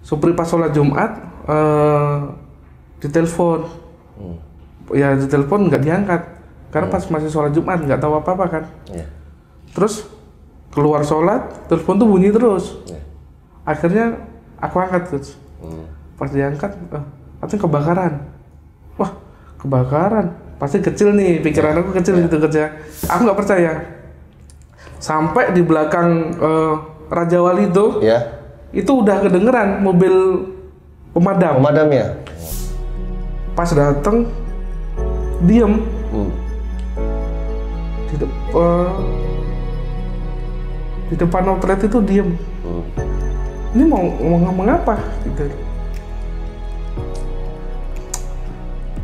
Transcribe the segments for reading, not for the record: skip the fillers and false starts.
Supri pas sholat Jumat ditelepon. Ya ditelepon nggak diangkat karena pas masih sholat Jumat nggak tahu apa-apa kan. Terus keluar sholat, telepon tuh bunyi terus. Akhirnya aku angkat Coach. Pas diangkat, katanya kebakaran. Wah, kebakaran. Pasti kecil nih, pikiran aku kecil gitu kerja. Aku nggak percaya. Sampai di belakang Raja Wali itu udah kedengeran mobil pemadam. Pemadam ya? Pas dateng, diem. Di depan outlet itu diem. Ini mau ngomong apa gitu.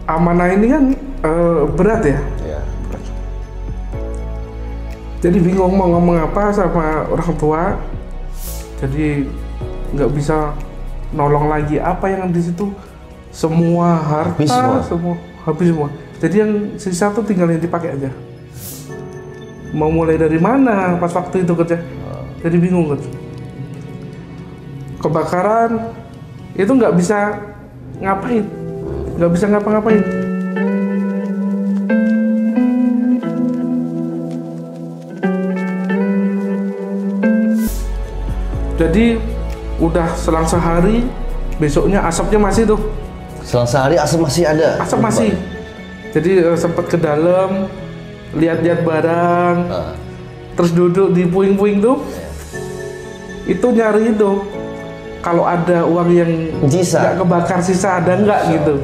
Amanah ini kan berat ya. Jadi bingung mau ngomong apa sama orang tua. Jadi nggak bisa nolong lagi. Apa yang di situ semua harta habis semua. Jadi yang sisa tuh tinggal yang dipakai aja. Mau mulai dari mana pas waktu itu kerja? Jadi bingung kan. Kebakaran itu nggak bisa ngapain, nggak bisa ngapa-ngapain. Jadi udah selang sehari, besoknya asapnya masih tuh. Selang sehari asap masih ada? Asap masih. Jadi sempat ke dalam, lihat-lihat barang, terus duduk di puing-puing tuh. Itu nyari itu. Kalau ada uang yang nggak kebakar sisa ada nggak gitu.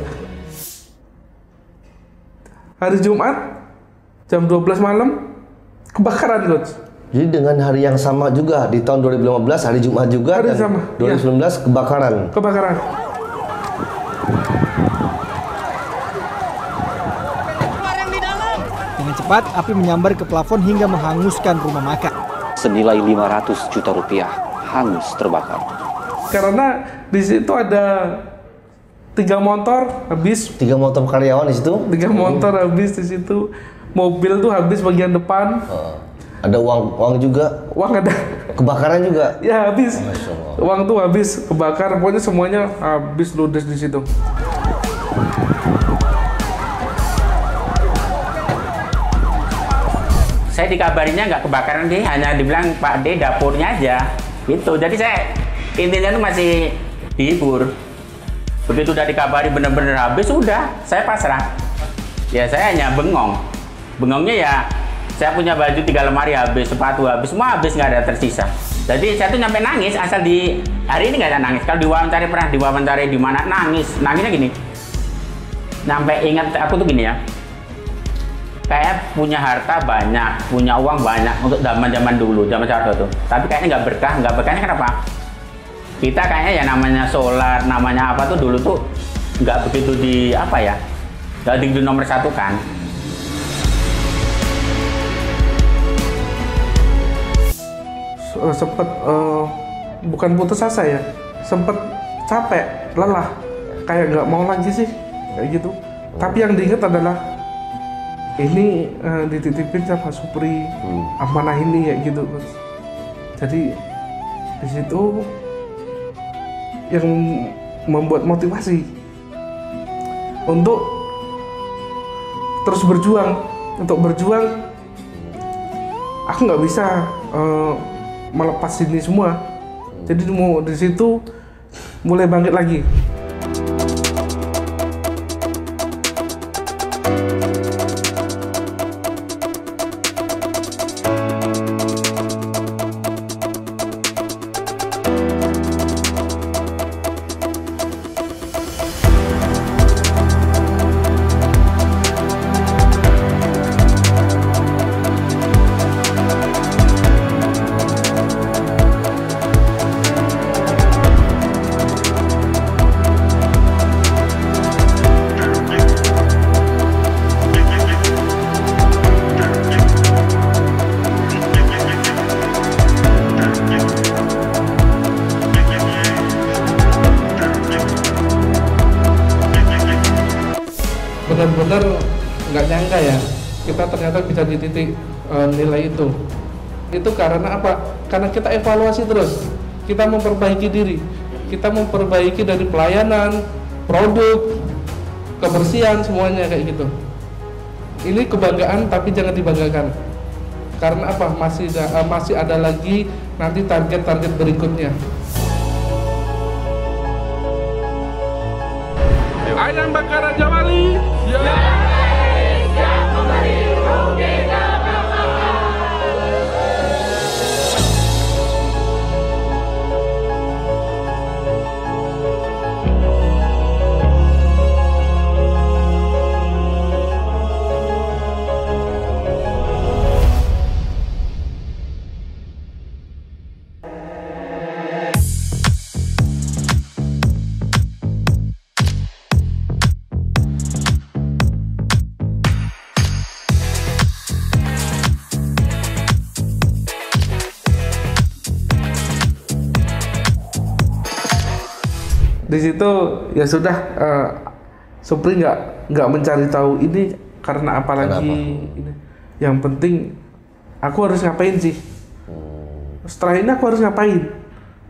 Hari Jumat jam 12 malam kebakaran Coach. Jadi dengan hari yang sama juga di tahun 2015 hari Jumat juga hari dan sama. 2019 kebakaran. Kebakaran. Dengan cepat api menyambar ke plafon hingga menghanguskan rumah makan. Senilai 500 juta rupiah hangus terbakar. Karena di situ ada 3 motor habis. 3 motor karyawan di situ? 3 motor habis di situ. Mobil tuh habis bagian depan. Ada uang juga? Uang ada. Kebakaran juga? Ya habis. Uang tuh habis kebakar. Pokoknya semuanya habis ludes di situ. Saya dikabarinya nggak kebakaran deh, hanya dibilang Pak D dapurnya aja. Gitu. Jadi saya intinya tuh masih dihibur. Begitu udah dikabari bener-bener habis, udah saya pasrah. Ya saya hanya bengong. Bengongnya ya saya punya baju 3 lemari habis, sepatu habis, semua habis, nggak ada tersisa. Jadi saya tuh nyampe nangis asal di hari ini nggak ada nangis. Kalau diwawancara pernah diwawancara di mana nangisnya gini. Sampai ingat aku tuh gini ya. Kayak punya harta banyak, punya uang banyak untuk zaman dulu, zaman Soeharto tuh. Tapi kayaknya nggak berkahnya kenapa? Kita kayaknya ya namanya sholat, namanya apa tuh dulu tuh nggak begitu nggak di nomor 1 kan. Sempet bukan putus asa ya, sempet capek, lelah, kayak nggak mau lagi sih, kayak gitu. Tapi yang diingat adalah ini dititipin sama Supri, amanah ini kayak gitu. Jadi di situ yang membuat motivasi untuk terus berjuang. Untuk berjuang, aku nggak bisa melepas ini semua. Jadi mau di situ mulai bangkit lagi. Benar-benar nggak nyangka ya, kita ternyata bisa di titik nilai itu. Itu karena apa? Karena kita evaluasi terus, kita memperbaiki diri. kita memperbaiki dari pelayanan, produk, kebersihan, semuanya kayak gitu. Ini kebanggaan tapi jangan dibanggakan. Karena apa? Masih ada lagi nanti target-target berikutnya. Ayam bakar Raja Wali. Di situ ya sudah, Supri nggak mencari tahu ini karena apa lagi. Ini yang penting aku harus ngapain sih, setelah ini aku harus ngapain.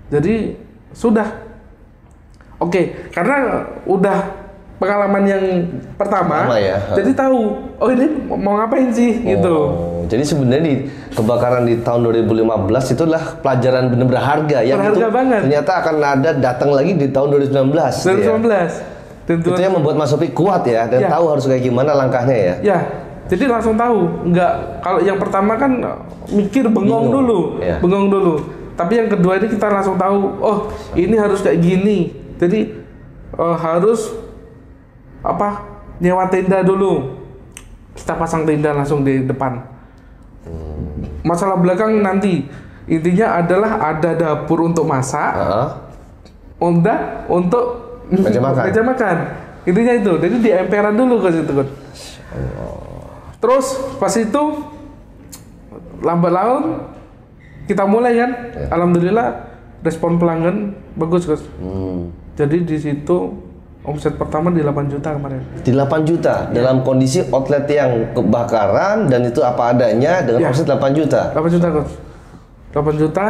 Jadi sudah oke, karena udah pengalaman yang pertama ya. Jadi tahu oh ini mau ngapain sih gitu. Jadi sebenarnya di kebakaran di tahun 2015 itu adalah pelajaran benar berharga yang berharga itu banget. Ternyata akan ada datang lagi di tahun 2019. 2019. Itu yang membuat Mas Supri kuat ya dan tahu harus kayak gimana langkahnya ya. Ya, jadi langsung tahu. Enggak, kalau yang pertama kan mikir bengong dulu. Tapi yang kedua ini kita langsung tahu, oh ini harus kayak gini. Jadi harus nyewa tenda dulu. Kita pasang tenda langsung di depan. Masalah belakang nanti, intinya adalah ada dapur untuk masak, untuk meja makan. Intinya itu. Jadi di emperan dulu ke situ. Terus pas itu lambat laun kita mulai kan. Alhamdulillah respon pelanggan bagus, Gus. Jadi di situ omset pertama di 8 juta kemarin. Di 8 juta dalam kondisi outlet yang kebakaran dan itu apa adanya dengan omset 8 juta. 8 juta, Coach. 8 juta.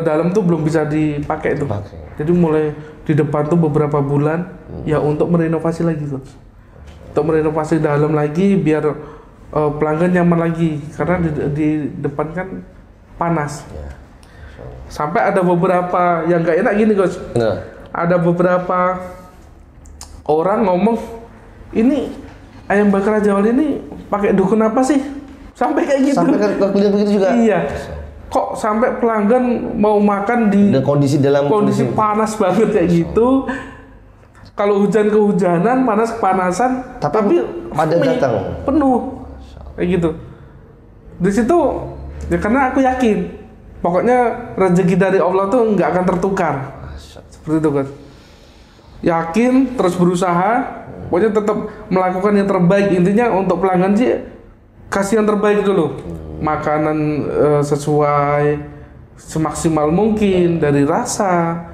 Dalam tuh belum bisa dipakai itu. Jadi mulai di depan tuh beberapa bulan ya untuk merenovasi lagi, Coach. Untuk merenovasi dalam lagi biar pelanggan nyaman lagi karena di depan kan panas. Sampai ada beberapa yang nggak enak gini, Coach. Ada beberapa orang ngomong, ini ayam bakar Raja Wali ini pakai dukun apa sih? Sampai kayak gitu. Sampai ke begitu juga. Iya. Kok sampai pelanggan mau makan di kondisi panas banget kayak gitu. Kalau hujan kehujanan, panas kepanasan, tapi ada datang penuh kayak gitu. Di situ ya karena aku yakin, pokoknya rezeki dari Allah tuh nggak akan tertukar. Seperti itu kan, yakin terus berusaha, pokoknya tetap melakukan yang terbaik. Intinya untuk pelanggan sih kasih yang terbaik dulu, makanan sesuai semaksimal mungkin dari rasa,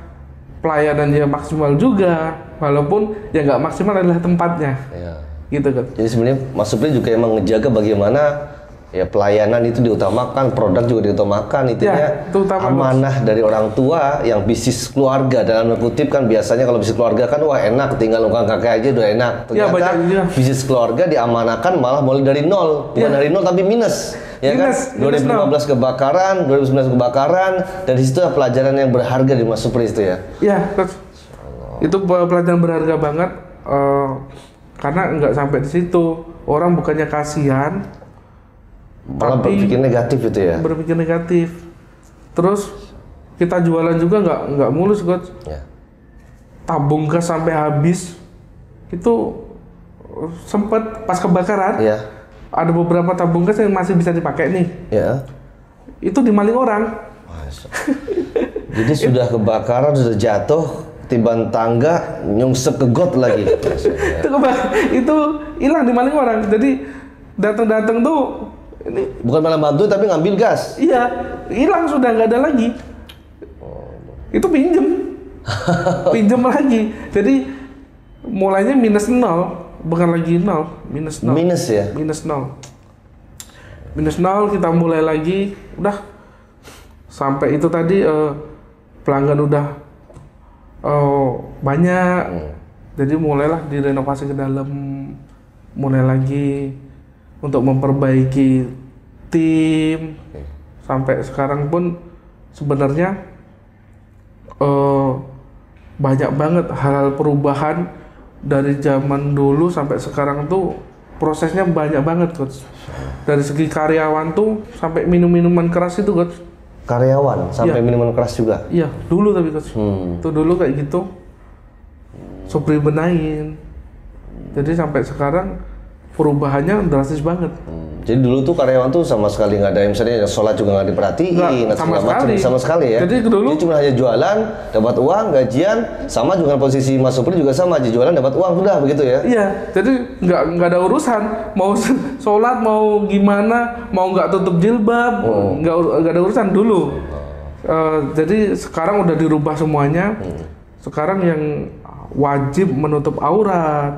pelayanannya maksimal juga, walaupun ya nggak maksimal adalah tempatnya, gitu kan. Jadi sebenarnya Mas Supri juga emang ngejaga bagaimana ya pelayanan itu diutamakan, produk juga diutamakan, intinya amanah dari orang tua yang bisnis keluarga. Dalam kutip kan biasanya kalau bisnis keluarga kan wah enak, tinggal nunggang kakek aja udah enak. Ternyata bisnis keluarga diamanakan malah mulai dari nol, bukan dari nol tapi minus. Ya minus, kan? 2015 kebakaran, 2019 kebakaran, dan di situ pelajaran yang berharga di Mas Supri itu ya. Iya, itu pelajaran berharga banget karena nggak sampai di situ. Orang bukannya kasihan, malah berpikir negatif itu ya. Berpikir negatif. Terus kita jualan juga nggak mulus, Coach. Tabung gas sampai habis. Itu sempat pas kebakaran. Ada beberapa tabung gas yang masih bisa dipakai nih. Itu dimaling orang. Jadi sudah kebakaran, sudah jatuh, tiban tangga, nyungsep ke got lagi. Itu hilang dimaling orang. Jadi datang-datang tuh ini bukan malah bantu tapi ngambil gas. Iya, hilang sudah nggak ada lagi. Itu pinjem lagi. Jadi mulainya minus 0, bukan lagi 0, minus 0. Minus ya? Minus 0. Minus 0 kita mulai lagi, udah sampai itu tadi pelanggan udah banyak, jadi mulailah direnovasi ke dalam, mulai lagi untuk memperbaiki tim. Sampai sekarang pun sebenarnya banyak banget hal-hal perubahan dari zaman dulu sampai sekarang tuh, prosesnya banyak banget coach. Dari segi karyawan tuh sampai minuman keras itu coach. Karyawan sampai minuman keras juga? Iya, dulu tapi coach. Tuh dulu kayak gitu. Supri benahin. Jadi sampai sekarang perubahannya drastis banget. Jadi dulu tuh karyawan tuh sama sekali nggak ada, misalnya sholat juga nggak diperhatiin, sama sekali ya. Jadi dulu dia cuma hanya jualan, dapat uang, gajian, sama juga posisi Mas Supri juga sama, aja jualan dapat uang sudah begitu ya. Iya, jadi nggak ada urusan mau sholat mau gimana, mau nggak tutup jilbab, nggak ada urusan dulu. Jadi sekarang udah dirubah semuanya. Sekarang yang wajib menutup aurat,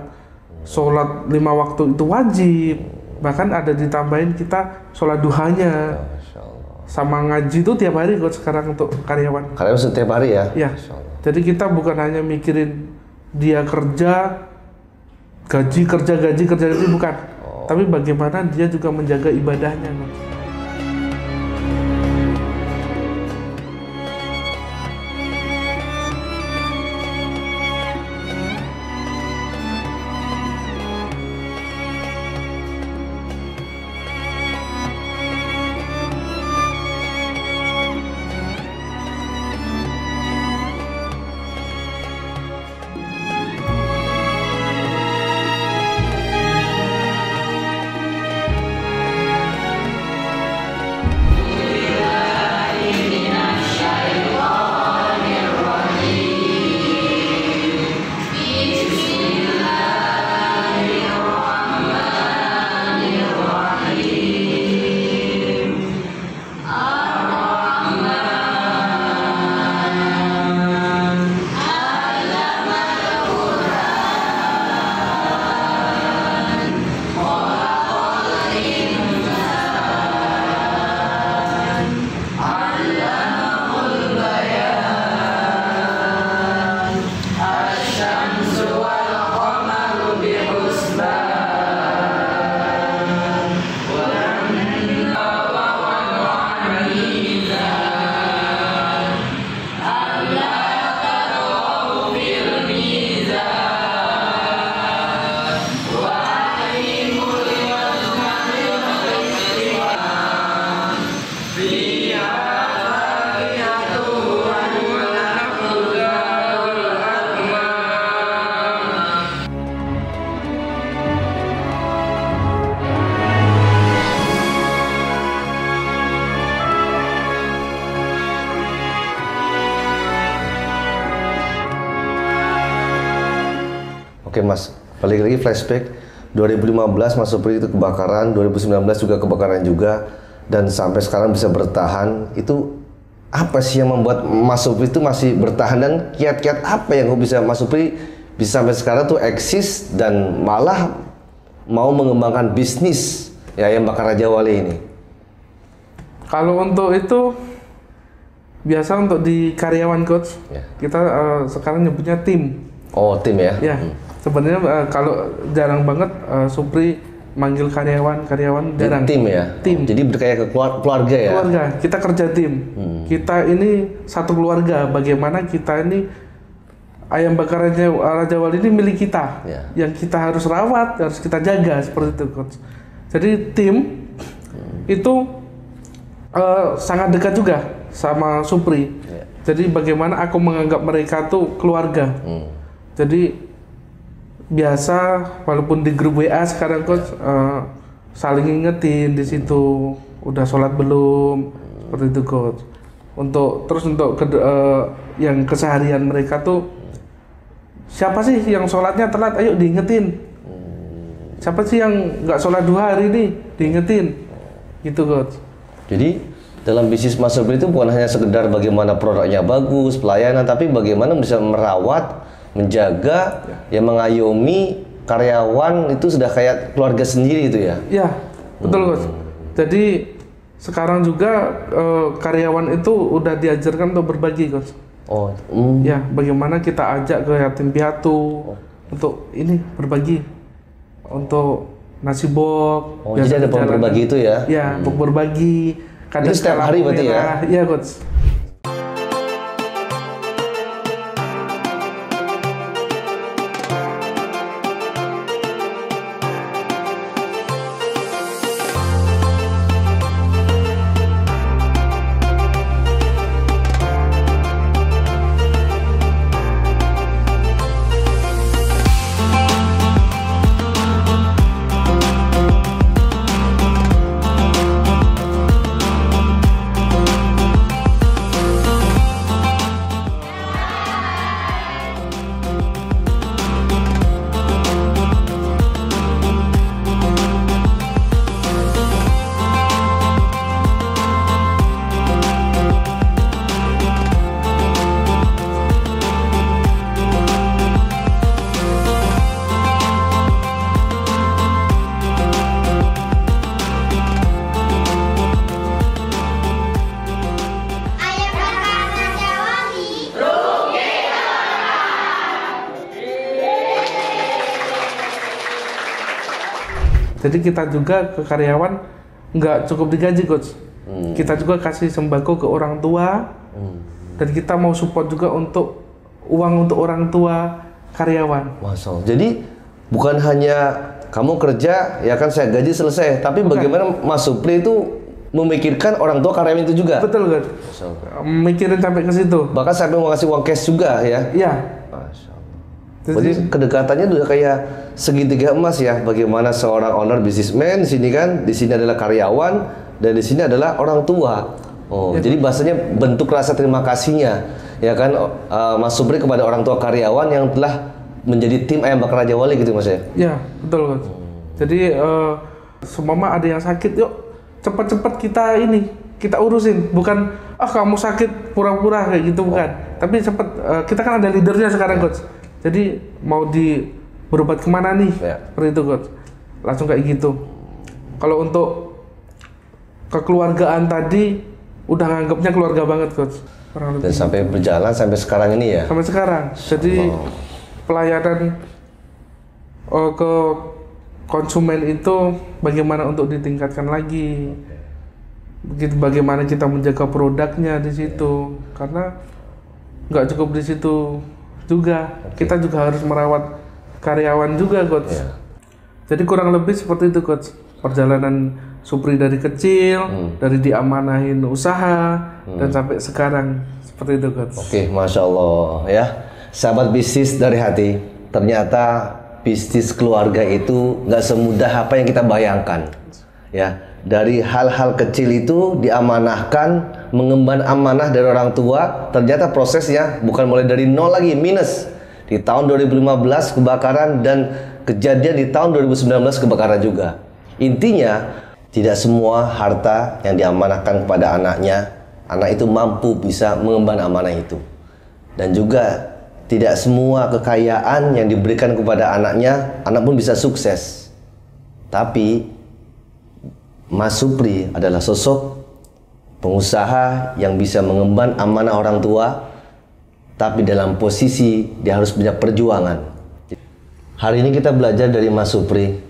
sholat 5 waktu itu wajib. Bahkan ada ditambahin kita sholat duhanya, sama ngaji itu tiap hari kok sekarang untuk karyawan. Karyawan setiap hari ya? Iya. Jadi kita bukan hanya mikirin dia kerja, gaji, bukan. Tapi bagaimana dia juga menjaga ibadahnya. Oke Mas, balik lagi flashback 2015 Mas Supri itu kebakaran, 2019 juga kebakaran juga, dan sampai sekarang bisa bertahan. Itu apa sih yang membuat Mas Supri itu masih bertahan, dan kiat-kiat apa yang bisa Mas Supri bisa sampai sekarang tuh eksis dan malah mau mengembangkan bisnis ya yang Bakar Raja Wali ini? Kalau untuk itu biasa untuk di karyawan coach, kita sekarang nyebutnya tim. Oh, tim ya? Ya, sebenarnya kalau jarang banget Supri manggil karyawan jarang. Tim ya? Tim. Jadi kayak ke keluarga ya? Keluarga, kita kerja tim. Kita ini satu keluarga, bagaimana kita ini ayam bakar Raja Wali ini milik kita. Yang kita harus rawat, harus kita jaga, seperti itu coach. Jadi tim itu sangat dekat juga sama Supri. Jadi bagaimana aku menganggap mereka tuh keluarga. Jadi biasa walaupun di grup WA sekarang coach saling ingetin di situ udah sholat belum, seperti itu coach. Untuk yang keseharian mereka tuh siapa sih yang sholatnya telat, ayo diingetin. Siapa sih yang nggak sholat 2 hari ini, diingetin gitu coach. Jadi dalam bisnis Mas Supri itu bukan hanya sekedar bagaimana produknya bagus, pelayanan, tapi bagaimana bisa merawat, menjaga, yang mengayomi karyawan itu sudah kayak keluarga sendiri itu ya? Iya, betul coach. Jadi sekarang juga karyawan itu udah diajarkan untuk berbagi coach. Ya, bagaimana kita ajak ke yatim piatu untuk ini berbagi untuk nasi box. Jadi ada pom berbagi itu ya? Ya, pom berbagi. Kadang itu setiap hari berarti ya? Iya, Coach. Jadi kita juga ke karyawan nggak cukup digaji, Coach. Kita juga kasih sembako ke orang tua, dan kita mau support juga untuk uang untuk orang tua karyawan. Masya Allah. Jadi bukan hanya kamu kerja, ya kan saya gaji selesai, tapi bukan. Bagaimana Mas Supri itu memikirkan orang tua karyawan itu juga? Betul, Coach. Mikirin sampai ke situ. Bahkan sampai mau kasih uang cash juga ya? Iya. Masya Allah. Jadi kedekatannya udah kayak segitiga emas ya. Bagaimana seorang owner bisnismen di sini kan, di sini adalah karyawan dan di sini adalah orang tua. Oh, ya, jadi bahasanya bentuk rasa terima kasihnya, ya kan, Mas Supri kepada orang tua karyawan yang telah menjadi tim Ayam Bakar Raja Wali gitu, Mas ya? Ya, betul, Mas. Jadi semama ada yang sakit, yuk cepat-cepat kita urusin, bukan kamu sakit pura-pura kayak gitu, bukan. Tapi cepat, kita kan ada leadernya sekarang, Coach. Jadi mau berobat kemana nih? Seperti itu, Coach. Langsung kayak gitu. Kalau untuk kekeluargaan tadi udah nganggapnya keluarga banget, Coach. Dan sampai berjalan sampai sekarang ini ya? Sampai sekarang. Jadi pelayanan ke konsumen itu bagaimana untuk ditingkatkan lagi. Begitu bagaimana kita menjaga produknya di situ. Karena nggak cukup di situ juga. Kita juga harus merawat karyawan juga, Coach. Jadi kurang lebih seperti itu, Coach. Perjalanan Supri dari kecil, dari diamanahin usaha, dan sampai sekarang seperti itu, Coach. Oke, Masya Allah ya. Sahabat bisnis dari hati, ternyata bisnis keluarga itu nggak semudah apa yang kita bayangkan. Ya, dari hal-hal kecil itu diamanahkan, mengemban amanah dari orang tua, ternyata prosesnya bukan mulai dari nol lagi, minus. Di tahun 2015 kebakaran dan kejadian di tahun 2019 kebakaran juga. Intinya, tidak semua harta yang diamanahkan kepada anaknya, anak itu mampu bisa mengemban amanah itu. Dan juga tidak semua kekayaan yang diberikan kepada anaknya, anak pun bisa sukses. Tapi Mas Supri adalah sosok pengusaha yang bisa mengemban amanah orang tua, tapi dalam posisi dia harus punya perjuangan. Hari ini kita belajar dari Mas Supri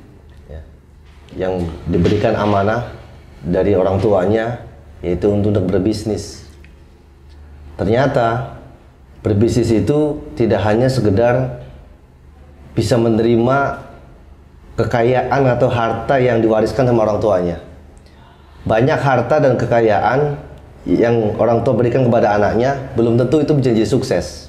yang diberikan amanah dari orang tuanya, yaitu untuk berbisnis. Ternyata berbisnis itu tidak hanya sekedar bisa menerima kekayaan atau harta yang diwariskan sama orang tuanya. Banyak harta dan kekayaan yang orang tua berikan kepada anaknya belum tentu itu menjadi sukses.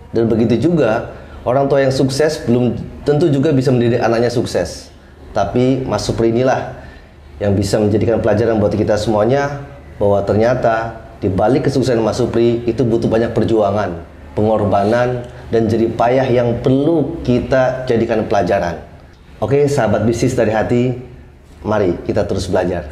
Dan begitu juga orang tua yang sukses belum tentu juga bisa mendidik anaknya sukses. Tapi Mas Supri inilah yang bisa menjadikan pelajaran buat kita semuanya, bahwa ternyata di balik kesuksesan Mas Supri itu butuh banyak perjuangan, pengorbanan, dan jerih payah yang perlu kita jadikan pelajaran. Oke, sahabat bisnis dari hati, mari kita terus belajar.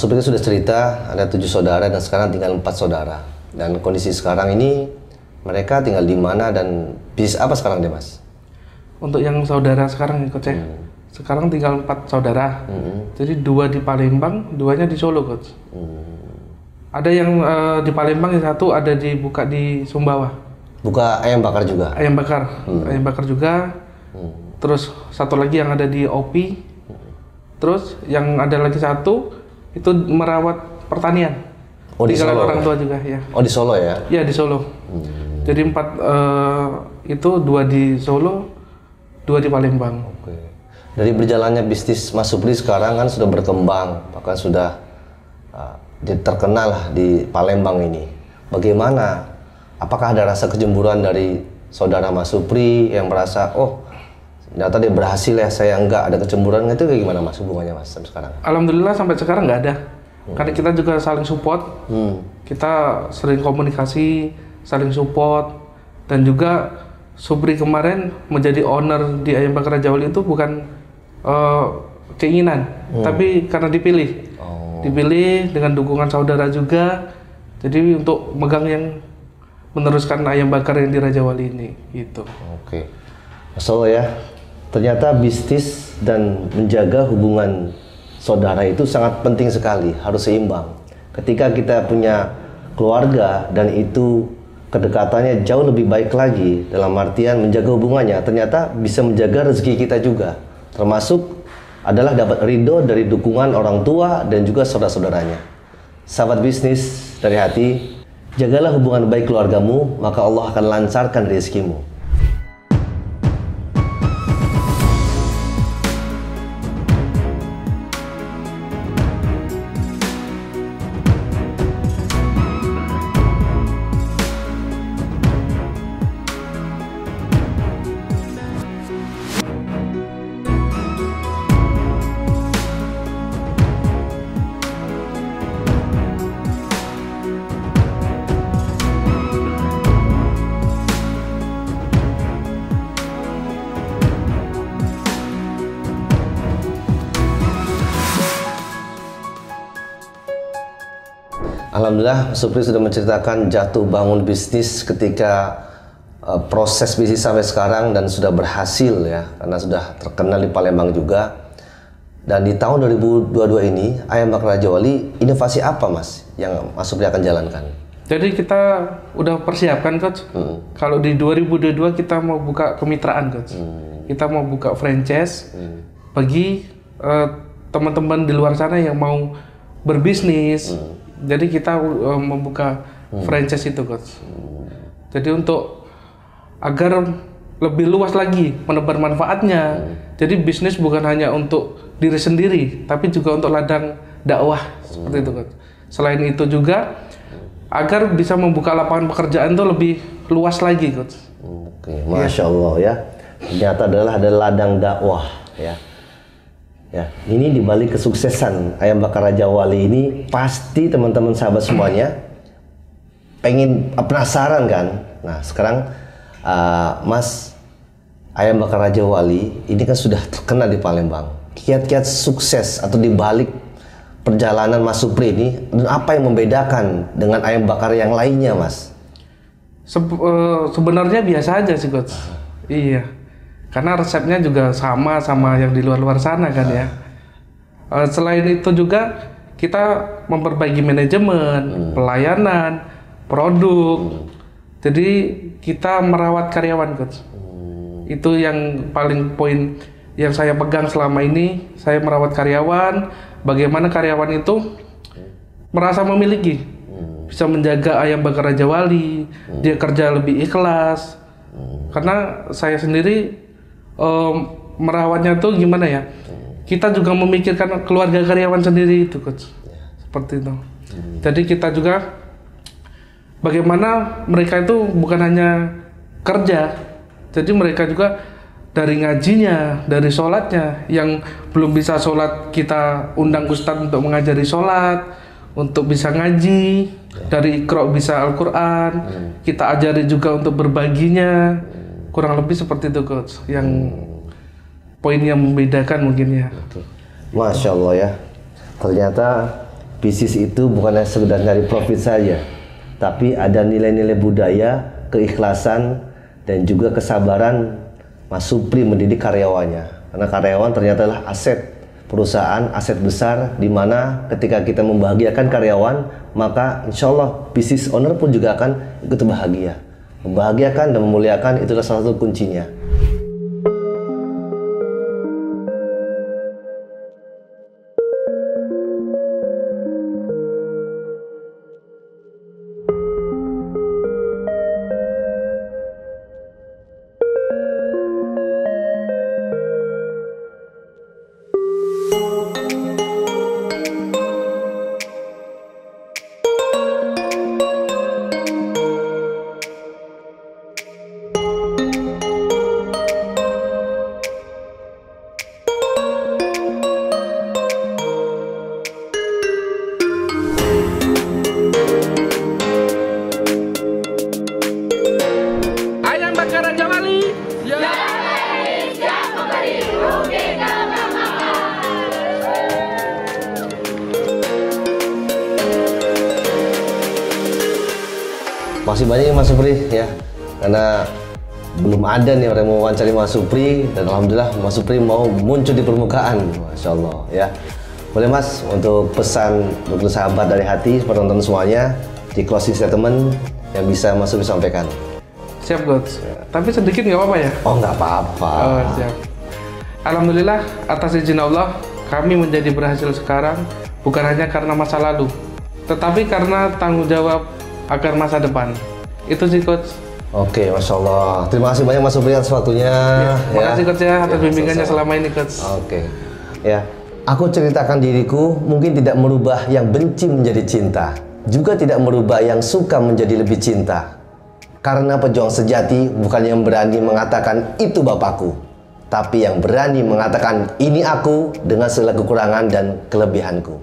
Supri sudah cerita ada 7 saudara dan sekarang tinggal 4 saudara. Dan kondisi sekarang ini mereka tinggal di mana dan bisnis apa sekarang deh Mas? Untuk yang saudara sekarang Coach ya. Sekarang tinggal 4 saudara. Jadi 2 di Palembang, 2-nya di Solo Coach. Ada yang di Palembang, yang satu ada dibuka di Sumbawa. Buka ayam bakar juga? Ayam bakar, ayam bakar juga. Terus satu lagi yang ada di OPI. Terus yang ada lagi satu itu merawat pertanian. Oh di Solo? Orang tua juga ya. Oh di Solo ya? Iya di Solo. Jadi 4 itu 2 di Solo, 2 di Palembang. Oke. Dari berjalannya bisnis Mas Supri sekarang kan sudah berkembang, bahkan sudah terkenal lah di Palembang ini. Bagaimana? Apakah ada rasa kecemburuan dari saudara Mas Supri yang merasa, oh ternyata dia berhasil ya, saya enggak, ada kecemburuan itu kayak gimana Mas hubungannya Mas sampai sekarang? Alhamdulillah sampai sekarang nggak ada. Karena kita juga saling support. Kita sering komunikasi, saling support, dan juga Supri kemarin menjadi owner di Ayam Bakar Raja Wali itu bukan keinginan, tapi karena dipilih. Dipilih dengan dukungan saudara juga. Jadi untuk megang yang meneruskan ayam bakar yang di Raja Wali ini gitu. Oke. Masya Allah ya. Ternyata bisnis dan menjaga hubungan saudara itu sangat penting sekali, harus seimbang. Ketika kita punya keluarga dan itu kedekatannya jauh lebih baik lagi dalam artian menjaga hubungannya, ternyata bisa menjaga rezeki kita juga. Termasuk adalah dapat ridho dari dukungan orang tua dan juga saudara-saudaranya. Sahabat bisnis dari hati, jagalah hubungan baik keluargamu, maka Allah akan lancarkan rezekimu. Alhamdulillah, Supri sudah menceritakan jatuh bangun bisnis ketika proses bisnis sampai sekarang dan sudah berhasil ya, karena sudah terkenal di Palembang juga. Dan di tahun 2022 ini, Ayam Bakar Raja Wali, inovasi apa Mas yang Mas Supri akan jalankan? Jadi kita udah persiapkan Coach. Kalau di 2022 kita mau buka kemitraan Coach. Kita mau buka franchise bagi teman-teman di luar sana yang mau berbisnis. Jadi kita membuka franchise itu Coach. Jadi untuk agar lebih luas lagi menebar manfaatnya. Jadi bisnis bukan hanya untuk diri sendiri, tapi juga untuk ladang dakwah seperti itu Coach. Selain itu juga agar bisa membuka lapangan pekerjaan itu lebih luas lagi Coach. Oke, Masya Allah ya. Ternyata ada ladang dakwah ya. Ya, ini dibalik kesuksesan Ayam Bakar Raja Wali ini pasti teman-teman sahabat semuanya penasaran kan. Nah sekarang Mas Ayam Bakar Raja Wali ini kan sudah terkenal di Palembang. Kiat-kiat sukses atau dibalik perjalanan Mas Supri ini, dan apa yang membedakan dengan ayam bakar yang lainnya Mas? Sebenarnya biasa aja sih Coach. Iya. Karena resepnya juga sama yang di luar-luar sana kan ya. Selain itu juga kita memperbaiki manajemen, pelayanan, produk. Jadi kita merawat karyawan Coach. Itu yang paling poin yang saya pegang selama ini. Saya merawat karyawan, bagaimana karyawan itu merasa memiliki, bisa menjaga Ayam Bakar Raja Wali, dia kerja lebih ikhlas. Karena saya sendiri merawatnya tuh gimana ya, kita juga memikirkan keluarga karyawan sendiri itu Coach. Seperti itu. Jadi kita juga bagaimana mereka itu bukan hanya kerja, jadi mereka juga dari ngajinya, dari sholatnya, yang belum bisa sholat kita undang ustadz untuk mengajari sholat, untuk bisa ngaji, dari Iqra bisa Al-Quran, kita ajari juga untuk berbaginya. Kurang lebih seperti itu Coach, yang poin yang membedakan mungkin ya. Masya Allah ya, ternyata bisnis itu bukan hanya sekedar nyari profit saja, tapi ada nilai-nilai budaya, keikhlasan, dan juga kesabaran Mas Supri mendidik karyawannya. Karena karyawan ternyata adalah aset perusahaan, aset besar, di mana ketika kita membahagiakan karyawan, maka insya Allah business owner pun juga akan ikut bahagia. Membahagiakan dan memuliakan itulah salah satu kuncinya. Masih banyak Mas Supri ya, karena belum ada nih orang yang mau wawancari Mas Supri, dan alhamdulillah Mas Supri mau muncul di permukaan, Masya Allah ya. Boleh Mas untuk pesan untuk sahabat dari hati, penonton semuanya, di closing statement yang bisa Mas Supri sampaikan. Siap Coach, tapi sedikit nggak apa-apa ya? Oh nggak apa-apa. Oh, siap. Alhamdulillah atas izin Allah kami menjadi berhasil sekarang bukan hanya karena masa lalu, tetapi karena tanggung jawab agar masa depan. Itu sih Coach. Oke, Masya Allah. Terima kasih banyak Mas Supri atas waktunya. Terima kasih Coach ya atas bimbingannya selama ini Coach. Oke. Ya, aku ceritakan diriku mungkin tidak merubah yang benci menjadi cinta, juga tidak merubah yang suka menjadi lebih cinta. Karena pejuang sejati bukan yang berani mengatakan itu bapakku, tapi yang berani mengatakan ini aku dengan segala kekurangan dan kelebihanku.